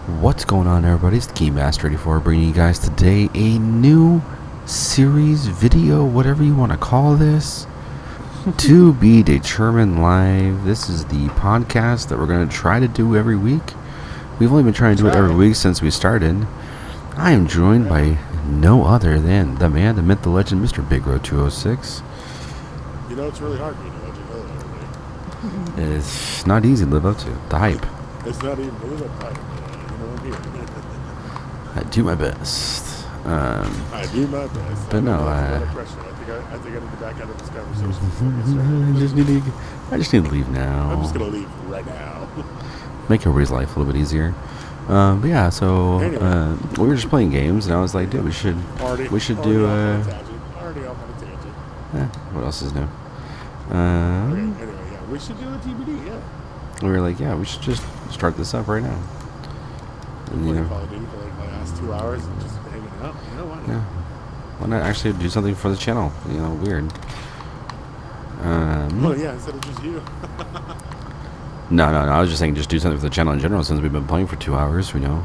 What's going on, everybody? It's the Keymaster84 bringing you guys today a new series, video, whatever you want to call this, to be determined live. This is the podcast that we're going to try to do every week. We've only been trying to do it every week since we started. I am joined by no other than the man, the myth, the legend, Mr. Big Road 206. You know, it's really hard being a legend, really. It's not easy to live up to. The hype. It's not even to live up to. I do my best. I do my best. But no, I think I need to back out of this conversation before we start. I just need to leave now. I'm just gonna leave right now. Make everybody's life a little bit easier. But yeah, so Anyway. we were just playing games, and I was like, dude, we should do. Already off on a tangent. What else is new? Okay, anyway, yeah, we should do a TBD. Yeah. We were like, yeah, we should just start this up right now. And, Playing Call of Duty for like the last 2 hours and just hanging out. You know what? Yeah. Why not actually do something for the channel? Weird. Well, yeah, instead of just you. No. I was just saying, just do something for the channel in general. Since we've been playing for 2 hours, dinking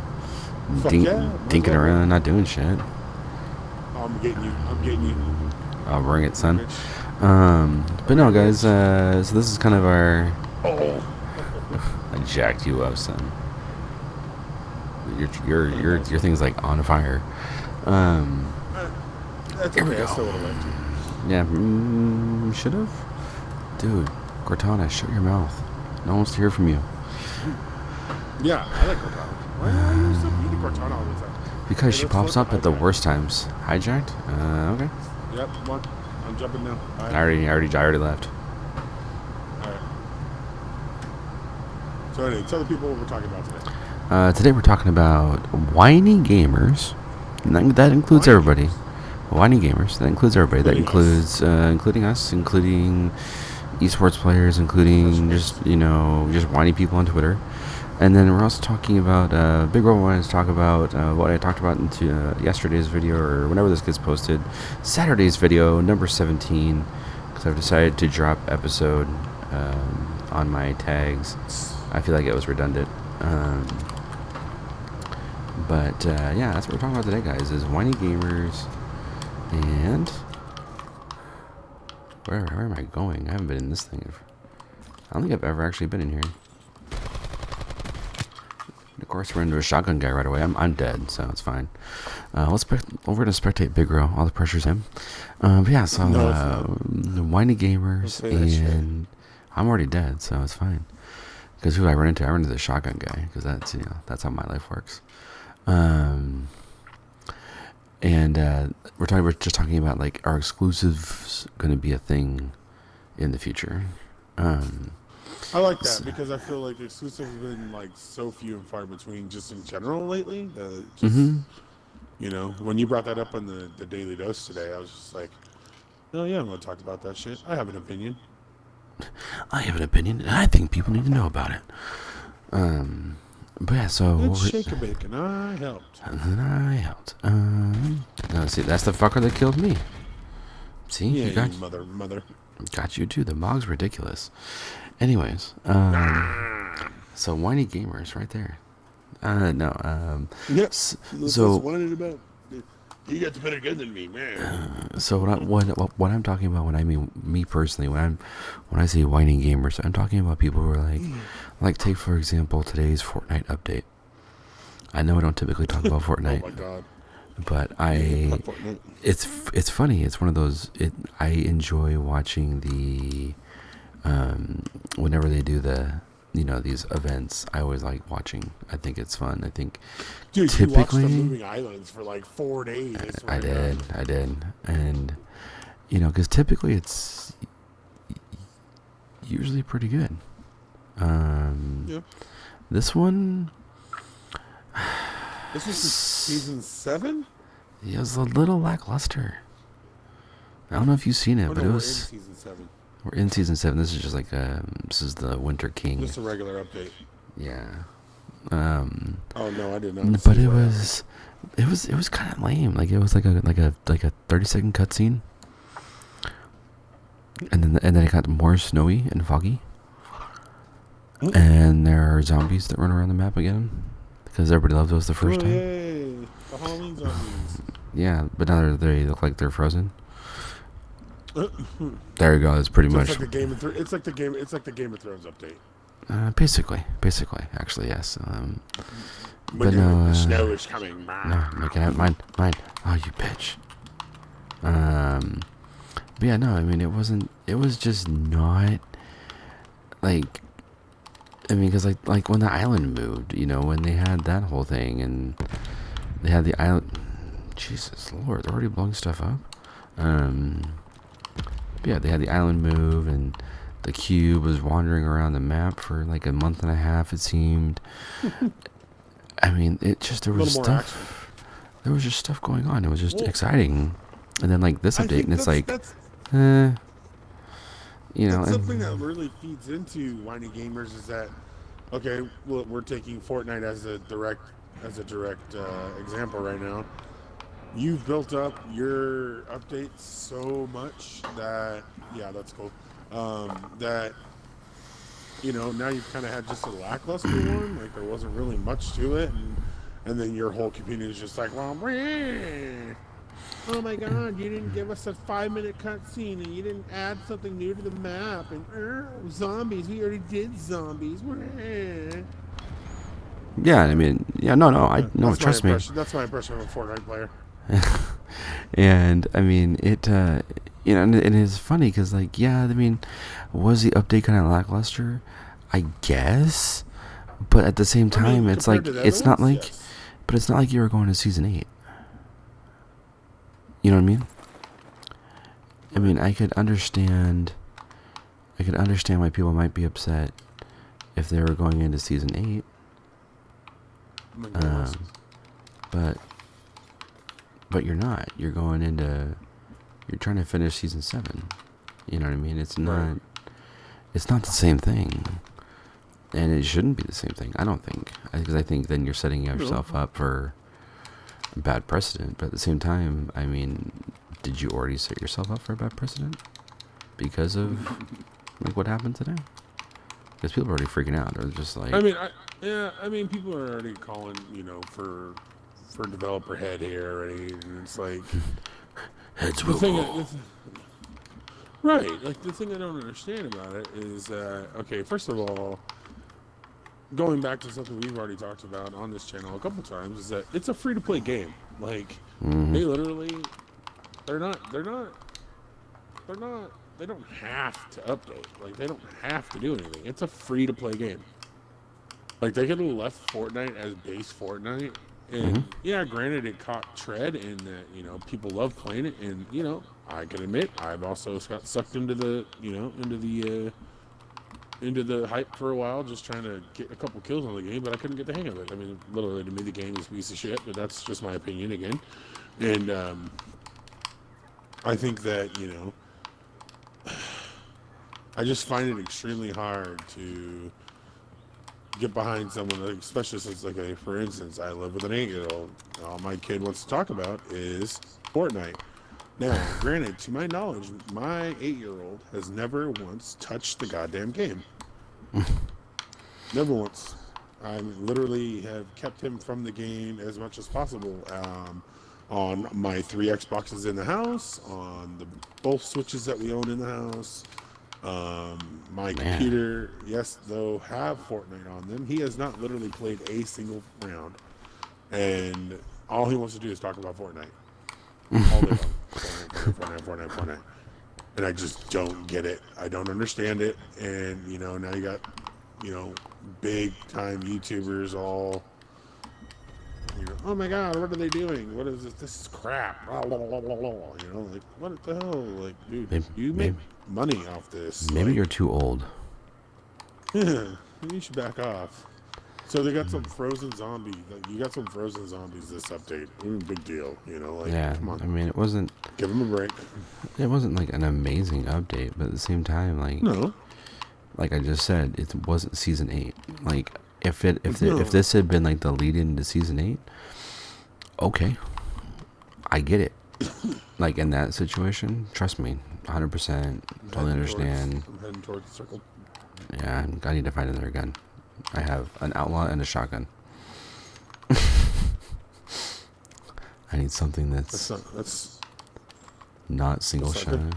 around, not doing shit. I'm getting you. I'll bring it, son. But no, guys. So this is kind of our. Oh. I jacked you up, son. Your thing's like on fire. That's Here we okay. I go. still would have left you. Yeah, should have. Dude, Cortana, shut your mouth. No one wants to hear from you. Yeah, I like Cortana. Why are you so mean to Cortana all the time? Because Hey, she let's pops flip up at the hijack. worst times. Hijacked? Okay. Yep, one. I'm jumping now. All right. I already left. All right. So anyway, tell the people what we're talking about today. Today we're talking about Whiny Gamers. And that includes Whiny everybody. Whiny Gamers. That includes everybody. That Including includes, including us, including esports players, including just whiny people on Twitter. And then we're also talking about, Big Roll wanted to talk about what I talked about into yesterday's video, or whenever this gets posted, Saturday's video, number 17, because I've decided to drop episode on my tags. I feel like it was redundant. But yeah, that's what we're talking about today, guys, is Whiny Gamers. And where am I going? I haven't been in this thing. I don't think I've ever actually been in here. Of course, we're into a shotgun guy right away. I'm dead, so it's fine. We're gonna spectate Big Row. All the pressure's him. But yeah, so the Whiny Gamers, and I'm already dead, so it's fine. Because who I run into? I run into the shotgun guy, because that's how my life works. And we're just talking about like our exclusives going to be a thing in the future. I like that because I feel like exclusives have been like so few and far between just in general lately. You know, when you brought that up on the Daily Dose today, I was just like, oh yeah, I'm going to talk about that shit. I have an opinion. I have an opinion, and I think people need to know about it. But yeah, so It's shake a bacon. I helped. No, see, that's the fucker that killed me. See, Yeah, you got mother. got you too. The Mog's ridiculous. Anyways, so Whiny Gamers right there. Yep. So That's what it about. You got the better gun than me, man. So what I'm talking about when I mean me personally, when I say Whiny Gamers, I'm talking about people who are like take for example today's Fortnite update. I know I don't typically talk about Fortnite. Oh my god. But it's funny. It's one of those. I enjoy watching the whenever they do these events. I always like watching. I think it's fun. I think Dude, typically you watched the Moving Islands for like 4 days. I did, and because typically it's usually pretty good. Yeah. This one. This was season 7? It was a little lackluster. I don't know if you've seen it, but it was. We're in season 7. We're in season 7. This is just like this is the Winter King. Just a regular update. Yeah. Oh no, I did not. But it was kind of lame. Like it was like a 30-second cutscene, and then it got more snowy and foggy, and there are zombies that run around the map again. because everybody loved those the first time. Yay! The Halloween zombies. Yeah, but now they look like they're frozen. There you go. That's pretty much. It's like the Game of It's like the Game. It's like the Game of Thrones update. Basically, actually, yes. But No, no, the snow is coming. no, I can have mine. Oh, you bitch. But yeah, no, I mean, it wasn't. It was just not like. I mean, because like when the island moved, when they had that whole thing, and they had the island. Jesus Lord, they're already blowing stuff up. But yeah, they had the island move, and the cube was wandering around the map for like a month and a half. It seemed. I mean, there was stuff. There was just stuff going on. It was just exciting, and then like this update, and it's like, that's and something that really feeds into Whiny Gamers is that, okay, well, we're taking Fortnite as a direct example right now. You've built up your updates so much that, yeah, that's cool. That, now you've kind of had just a lackluster one. Like, there wasn't really much to it. And then your whole community is just like, well, oh my god, you didn't give us a 5-minute cutscene, and you didn't add something new to the map. And zombies, we already did zombies. yeah, I mean, yeah, no, trust me. That's my impression of a Fortnite player. And I mean, it, and it's funny because, like, yeah, I mean, was the update kind of lackluster? I guess, but at the same time, it's like it's not like, yes. But it's not like you were going to season 8. You know what I mean? I mean, I could understand why people might be upset if they were going into season 8. But you're not. You're going into. You're trying to finish season 7. You know what I mean? It's not. It's not the same thing, and it shouldn't be the same thing. I don't think, because I think then you're setting yourself up for a bad precedent. But at the same time, I mean, did you already set yourself up for a bad precedent because of like what happened today? Because people are already freaking out. They're just like. I mean, people are already calling, for developer head here already, and it's like heads the will thing. roll. Right, like the thing I don't understand about it is okay, first of all, going back to something we've already talked about on this channel a couple times, is that it's a free-to-play game. Like, they literally, they don't have to update. Like, they don't have to do anything. It's a free-to-play game. Like, they could have left Fortnite as base Fortnite, and yeah, granted, it caught tread, and that people love playing it, and I can admit I've also got sucked into the into the hype for a while, just trying to get a couple kills on the game, but I couldn't get the hang of it. I mean, literally, to me, the game is a piece of shit, but that's just my opinion again. And I think that I just find it extremely hard to get behind someone, especially since, like, for instance, I live with an 8-year-old. All my kid wants to talk about is Fortnite. Now, granted, to my knowledge, my 8-year-old has never once touched the goddamn game. Never once. I literally have kept him from the game as much as possible. On my 3 Xboxes in the house, on both Switches that we own in the house. My computer, yes, though, have Fortnite on them. He has not literally played a single round, and all he wants to do is talk about Fortnite all day long. Fortnite, and I just don't get it. I don't understand it. And now you got big time YouTubers all oh my god, what are they doing? What is this? This is crap. Like, what the hell? Like, dude, you make money off this. Maybe you're too old. Yeah, you should back off. So they got some frozen zombies. Like, you got some frozen zombies this update. Big deal, like, yeah, come on. I mean, it wasn't. Give them a break. It wasn't like an amazing update, but at the same time, like, no. Like I just said, it wasn't season 8. Like, if this had been like the lead into season 8, okay, I get it. Like, in that situation, trust me, 100%, totally understand. I'm heading towards the circle. Yeah, I need to find another gun. I have an outlaw and a shotgun. I need something that's not single that's shot. not good.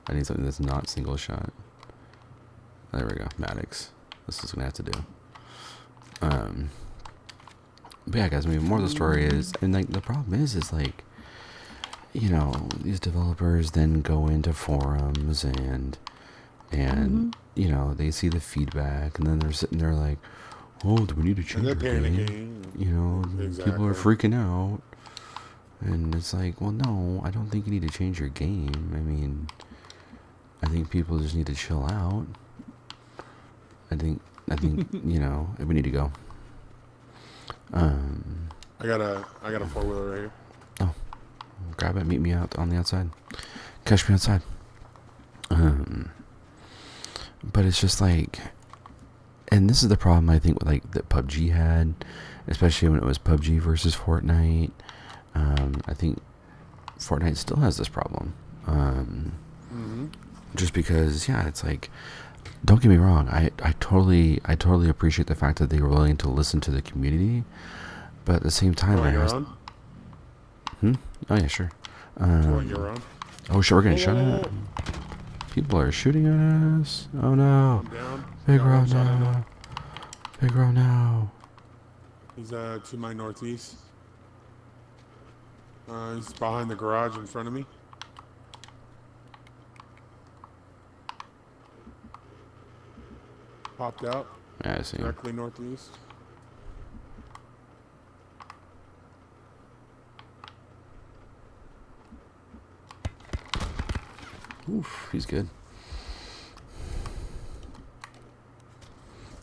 I need something that's not single shot. There we go, Maddox. This is gonna have to do. But yeah, guys. I mean, more of the story is, and like the problem is like, you know, these developers then go into forums and you know, they see the feedback, and then they're sitting there like, oh, do we need to change our game? You know, people are freaking out, and it's like, well, no, I don't think you need to change your game. I mean, I think people just need to chill out. I think you know, we need to go. I got a 4-wheeler right here. Oh, grab it. Meet me out on the outside. Catch me outside. But it's just like, and this is the problem I think with like that PUBG had, especially when it was PUBG versus Fortnite. I think Fortnite still has this problem. Just because, yeah, it's like, don't get me wrong, I totally appreciate the fact that they were willing to listen to the community, but at the same time, oh yeah, sure. Oh shit, we're getting shot at. People are shooting at us. Oh no. Big row now. Big row now. He's to my northeast. He's behind the garage in front of me. Popped out. Yeah, I see. Directly northeast. Oof, he's good.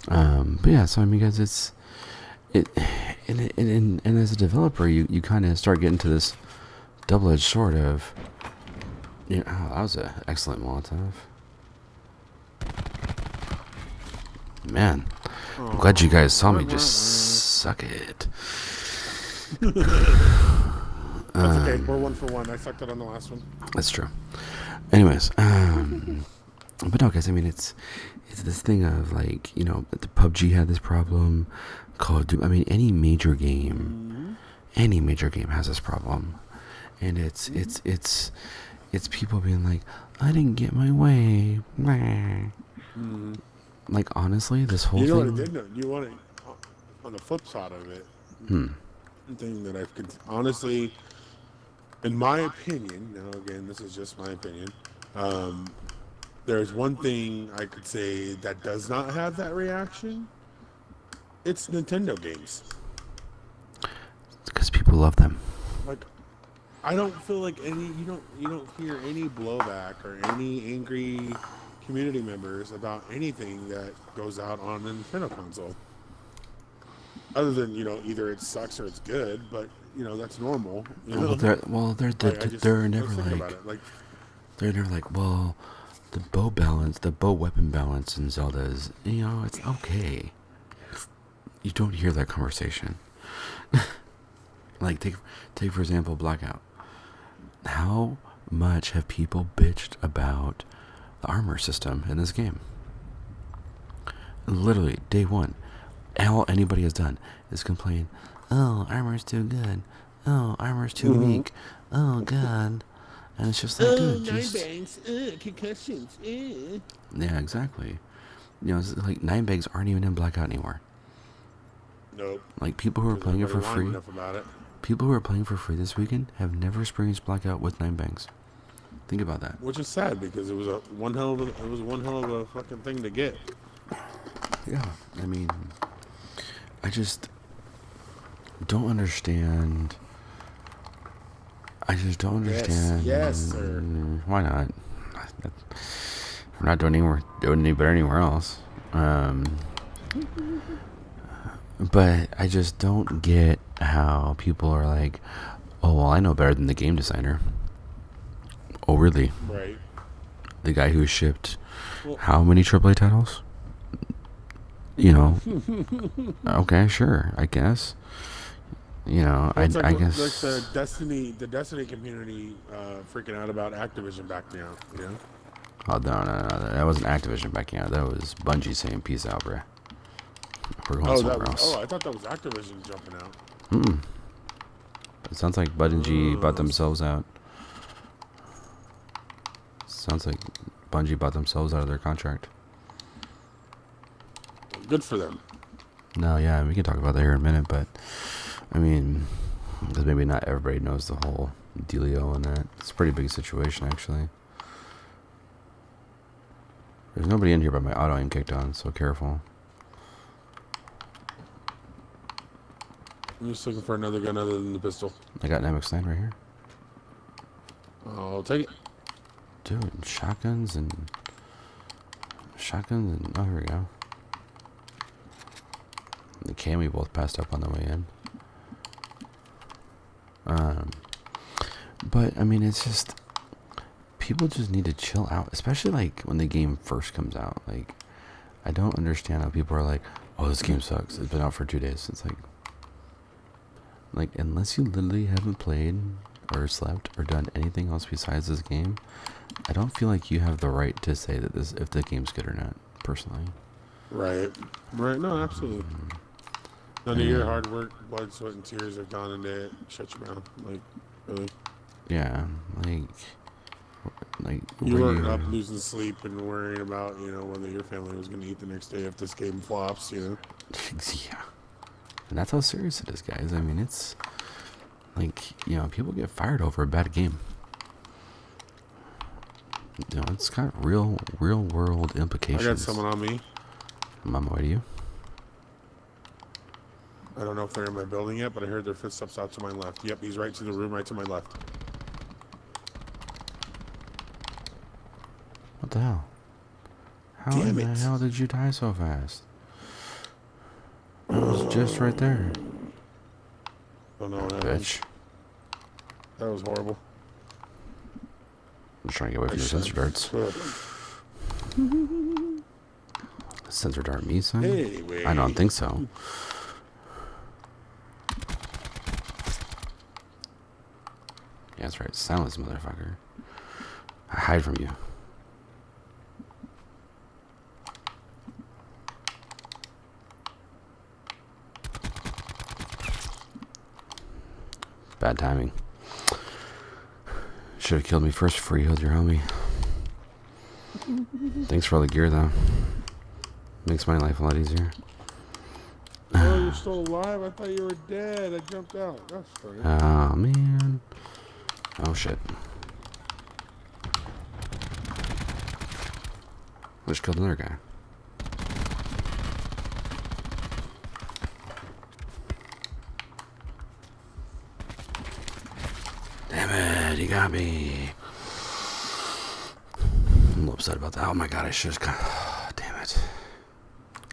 But yeah, so I mean, guys, and as a developer, you kind of start getting to this double-edged sword of, you know, oh, that was an excellent Molotov. Man, I'm glad you guys saw me just suck it. That's okay. We're 1 for 1. I sucked it on the last one. That's true. Anyways, but no, guys. I mean, it's this thing of like, you know, the PUBG had this problem. Call of Duty. I mean, any major game has this problem, and it's people being like, I didn't get my way. Like, honestly, this whole thing. You know what it did? You want it on the flip side of it. Thing that I could honestly, in my opinion, now again, this is just my opinion. There's one thing I could say that does not have that reaction. It's Nintendo games. Because people love them. Like, I don't feel like you don't hear any blowback or any angry community members about anything that goes out on a Nintendo console. Other than, you know, either it sucks or it's good, but you know that's normal. You know? They're never like, they're never like, well, the bow weapon balance in Zelda is, you know, it's okay. You don't hear that conversation. Like, take for example Blackout. How much have people bitched about the armor system in this game? Literally, day one, all anybody has done is complain, oh, armor's too good, oh, armor's too weak, oh god. And it's just like, dude, just... 9 bangs, concussions, Yeah, exactly. You know, it's like 9 bags aren't even in Blackout anymore. Nope. Like, people who are playing it for free, it. people who are playing for free this weekend have never experienced Blackout with 9 bangs. Think about that. Which is sad because it was one hell of a fucking thing to get. Yeah, I mean, I just don't understand. Yes, sir. Why not? We're not doing any better anywhere else. But I just don't get how people are like, oh, well, I know better than the game designer. Oh, really? Right. The guy who shipped how many AAA titles? You know. Okay, sure, I guess. You know, I guess. Like the Destiny community freaking out about Activision backing out, you know? Oh, no. That wasn't Activision backing out. That was Bungie saying, peace out, bruh. We're going somewhere else. Oh, I thought that was Activision jumping out. It sounds like Bungie bought themselves out. Sounds like Bungie bought themselves out of their contract. Good for them. No, yeah, we can talk about that here in a minute, but I mean, because maybe not everybody knows the whole dealio on that. It's a pretty big situation, actually. There's nobody in here, but my auto aim kicked on, so careful. I'm just looking for another gun other than the pistol. I got an MX-9 right here. I'll take it. Dude, shotguns and oh, here we go. The cami both passed up on the way in. But I mean, it's just people just need to chill out, especially like when the game first comes out. Like, I don't understand how people are like, "Oh, this game sucks. It's been out for 2 days." It's like unless you literally haven't played or slept or done anything else besides this game, I don't feel like you have the right to say that if the game's good or not. Personally. Right. No, absolutely. None of your hard work, blood, sweat, and tears have gone into it. Shut your mouth. Like, really. Yeah, like you weren't up losing sleep and worrying about, whether your family was going to eat the next day if this game flops, Yeah. And that's how serious it is, guys. I mean, it's like, people get fired over a bad game. It's got real world implications. I got someone on me. I'm on my way to you. I don't know if they're in my building yet, but I heard their footsteps out to my left. Yep, he's right to the room, right to my left. What the hell? How in the hell did you die so fast? I was just right there. Don't know what happened. Bitch. That was horrible. I'm just trying to get away from the sensor darts. Sensor dart me, son? Anyway. I don't think so. Yeah, that's right. Silence, motherfucker. I hide from you. Bad timing. Should have killed me first before you healed your homie. Thanks for all the gear, though. Makes my life a lot easier. Oh, you're still alive? I thought you were dead. I jumped out. That's funny. Oh, man. Oh, shit. I just killed another guy. Damn it, he got me. I'm a little upset about that. Oh my god, I should have... Damn it.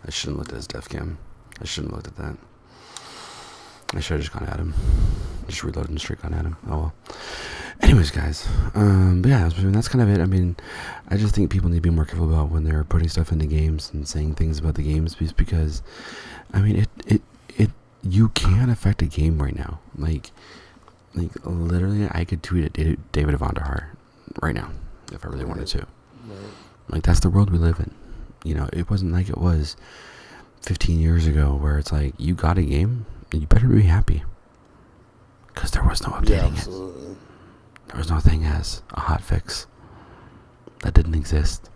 I shouldn't looked at his death cam. I shouldn't have looked at that. I should have just gone at him. Just reloaded and straight gone at him. Oh well. Anyways, guys. But yeah, that's kind of it. I mean, I just think people need to be more careful about when they're putting stuff into games and saying things about the games, because, I mean, you can affect a game right now. Like literally, I could tweet at David Avondahar right now if I really wanted to. Right. Like, that's the world we live in. It wasn't like it was 15 years ago where it's like, you got a game and you better be happy, because there was no updating it. There was no thing as a hot fix. That didn't exist.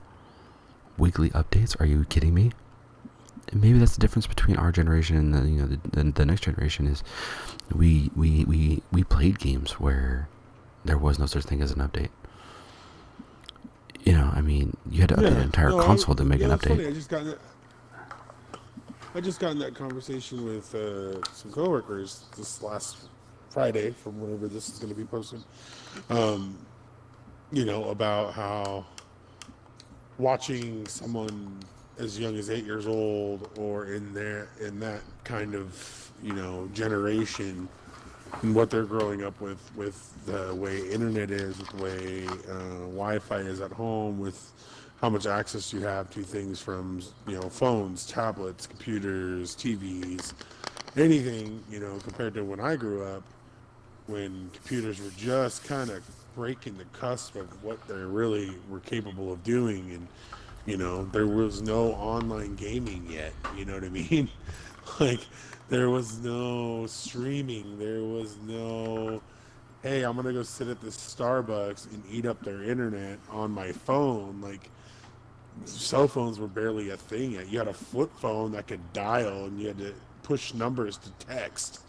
Weekly updates? Are you kidding me? And maybe that's the difference between our generation and the next generation is we played games where there was no such thing as an update. I mean, you had to update an entire console to make an update. Funny. I just got in that conversation with some coworkers this last Friday, from whenever this is going to be posted. About how watching someone as young as 8 years old, or in that kind of generation, and what they're growing up with the way internet is, with the way Wi-Fi is at home, with how much access you have to things from phones, tablets, computers, TVs, anything, compared to when I grew up, when computers were just kind of breaking the cusp of what they really were capable of doing. And You know, there was no online gaming yet. You know what I mean? Like, there was no streaming. There was no, hey, I'm gonna go sit at the Starbucks and eat up their internet on my phone. Like, cell phones were barely a thing yet. You had a flip phone that could dial, and you had to push numbers to text.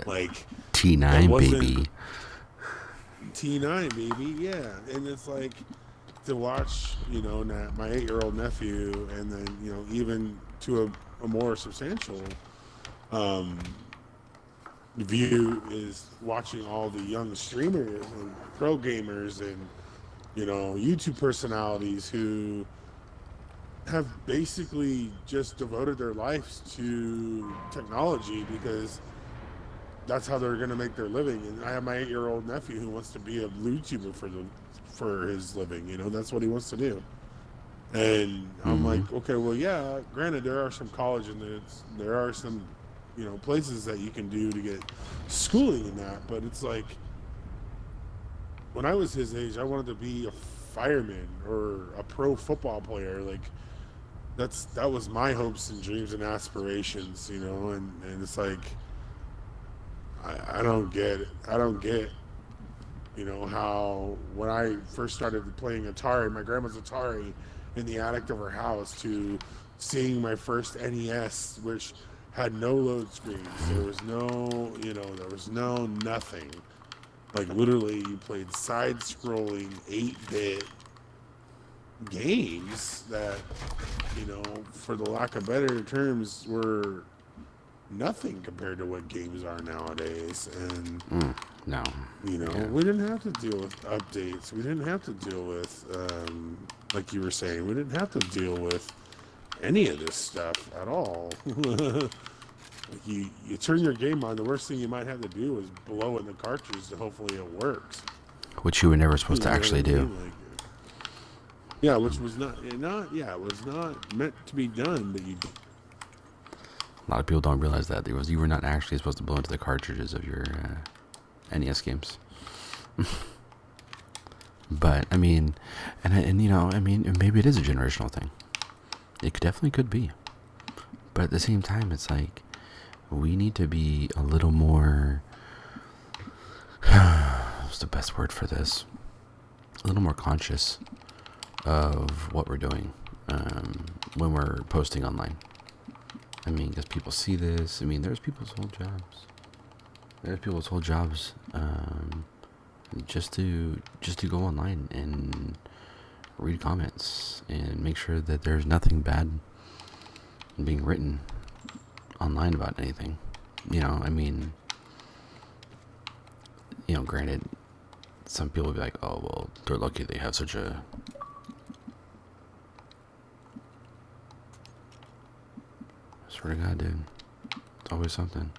Like, that T9 wasn't baby. T9, baby. Yeah, and it's like to watch, you know, my 8-year-old nephew, and then, you know, even to a more substantial um, view is watching all the young streamers and pro gamers and, you know, YouTube personalities who have basically just devoted their lives to technology because that's how they're going to make their living. And I have my 8-year-old nephew who wants to be a YouTuber for his living. You know, that's what he wants to do. And I'm Mm-hmm. like, okay, well, yeah, granted, there are some college and there are some, you know, places that you can do to get schooling in that. But it's like, when I was his age, I wanted to be a fireman or a pro football player. Like, that was my hopes and dreams and aspirations, you know. And it's like, I don't get it. I don't get, you know, how when I first started playing Atari, my grandma's Atari in the attic of her house, to seeing my first NES, which had no load screens. There was no, you know, there was no nothing. Like, literally, you played side-scrolling 8-bit games that, you know, for the lack of better terms, were nothing compared to what games are nowadays. And No. you know, Yeah. we didn't have to deal with updates. We didn't have to deal with, like you were saying, we didn't have to deal with any of this stuff at all. Like, you turn your game on, the worst thing you might have to do is blow in the cartridge to hopefully it works. Which you were never supposed You to know what I actually do. mean? Like, yeah, which was it was not meant to be done, but you. A lot of people don't realize that you were not actually supposed to blow into the cartridges of your NES games. But I mean, and you know, I mean, maybe it is a generational thing. It definitely could be. But at the same time, it's like we need to be a little more. What's the best word for this? A little more conscious of what we're doing when we're posting online. I mean, because people see this. I mean, there's people's whole jobs. There's people's whole jobs just to go online and read comments and make sure that there's nothing bad being written online about anything. You know, I mean, you know, granted, some people will be like, oh, well, they're lucky they have such a... I swear to God, dude. It's always something.